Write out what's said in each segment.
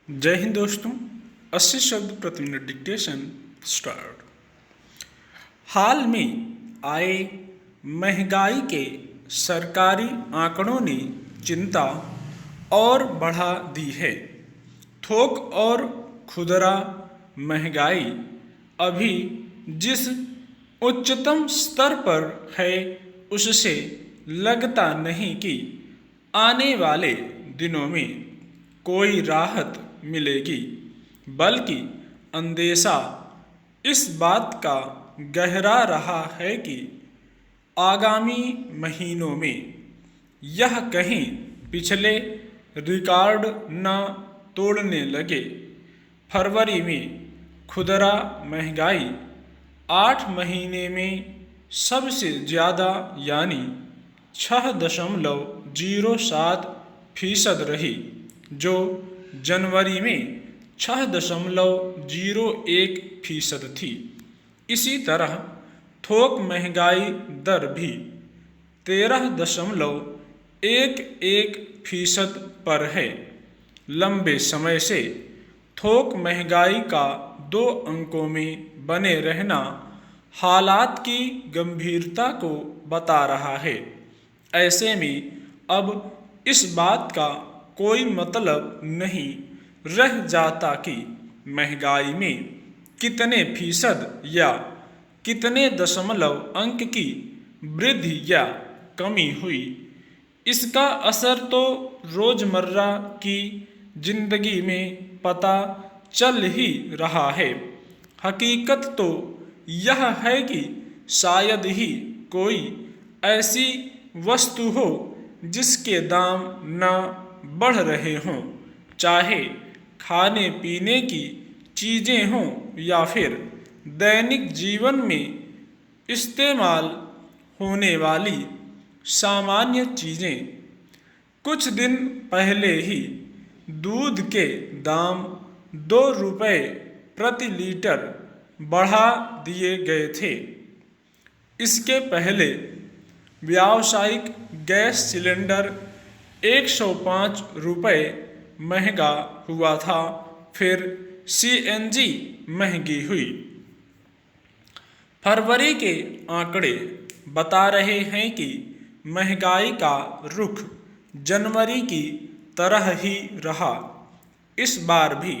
जय हिंद दोस्तों। 80 शब्द प्रति मिनट डिक्टेशन स्टार्ट। हाल में आए महंगाई के सरकारी आंकड़ों ने चिंता और बढ़ा दी है। थोक और खुदरा महंगाई अभी जिस उच्चतम स्तर पर है उससे लगता नहीं कि आने वाले दिनों में कोई राहत मिलेगी, बल्कि अंदेशा इस बात का गहरा रहा है कि आगामी महीनों में यह कहीं पिछले रिकॉर्ड न तोड़ने लगे। फरवरी में खुदरा महंगाई 8 महीने में सबसे ज़्यादा यानी 6.07% रही, जो जनवरी में 6.01% थी। इसी तरह थोक महंगाई दर भी 13.11% पर है। लंबे समय से थोक महंगाई का 2 अंकों में बने रहना हालात की गंभीरता को बता रहा है। ऐसे में अब इस बात का कोई मतलब नहीं रह जाता कि महंगाई में कितने फीसद या कितने दशमलव अंक की वृद्धि या कमी हुई। इसका असर तो रोज़मर्रा की जिंदगी में पता चल ही रहा है। हकीकत तो यह है कि शायद ही कोई ऐसी वस्तु हो जिसके दाम न बढ़ रहे हों, चाहे खाने पीने की चीज़ें हों या फिर दैनिक जीवन में इस्तेमाल होने वाली सामान्य चीज़ें। कुछ दिन पहले ही दूध के दाम 2 रुपये प्रति लीटर बढ़ा दिए गए थे। इसके पहले व्यावसायिक गैस सिलेंडर 105 रुपये महंगा हुआ था, फिर सीएनजी महंगी हुई। फरवरी के आंकड़े बता रहे हैं कि महंगाई का रुख जनवरी की तरह ही रहा। इस बार भी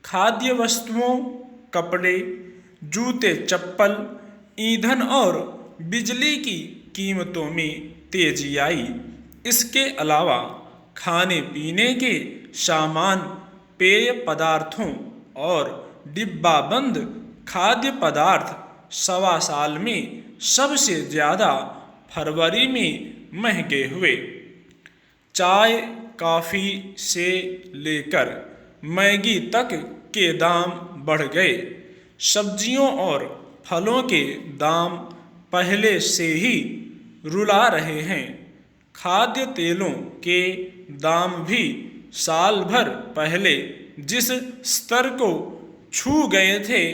खाद्य वस्तुओं, कपड़े, जूते, चप्पल, ईंधन और बिजली की कीमतों में तेजी आई। इसके अलावा खाने पीने के सामान, पेय पदार्थों और डिब्बाबंद खाद्य पदार्थ सवा साल में सबसे ज़्यादा फरवरी में महंगे हुए। चाय, कॉफ़ी से लेकर मैगी तक के दाम बढ़ गए। सब्जियों और फलों के दाम पहले से ही रुला रहे हैं। खाद्य तेलों के दाम भी साल भर पहले जिस स्तर को छू गए थे,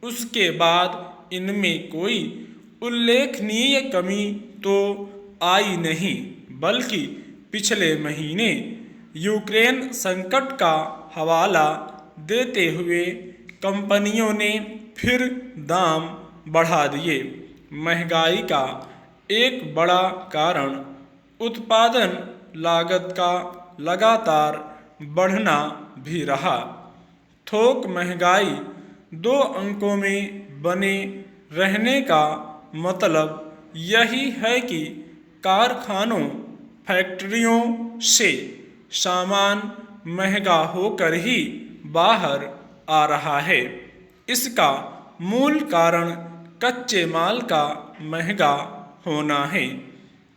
उसके बाद इनमें कोई उल्लेखनीय कमी तो आई नहीं, बल्कि पिछले महीने यूक्रेन संकट का हवाला देते हुए कंपनियों ने फिर दाम बढ़ा दिए। महंगाई का एक बड़ा कारण उत्पादन लागत का लगातार बढ़ना भी रहा। थोक महंगाई 2 अंकों में बने रहने का मतलब यही है कि कारखानों, फैक्ट्रियों से सामान महंगा होकर ही बाहर आ रहा है। इसका मूल कारण कच्चे माल का महंगा होना है।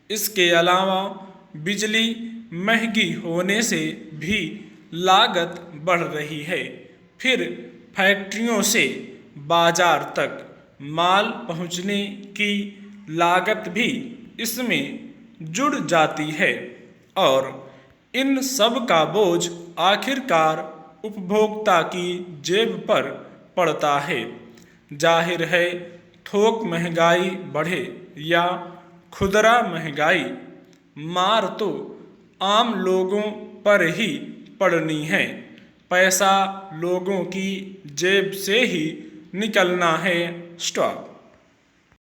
इसके अलावा बिजली महंगी होने से भी लागत बढ़ रही है। फिर फैक्ट्रियों से बाजार तक माल पहुंचने की लागत भी इसमें जुड़ जाती है और इन सब का बोझ आखिरकार उपभोक्ता की जेब पर पड़ता है। जाहिर है, थोक महंगाई बढ़े या खुदरा महंगाई, मार तो आम लोगों पर ही पड़नी है। पैसा लोगों की जेब से ही निकलना है। स्टॉप।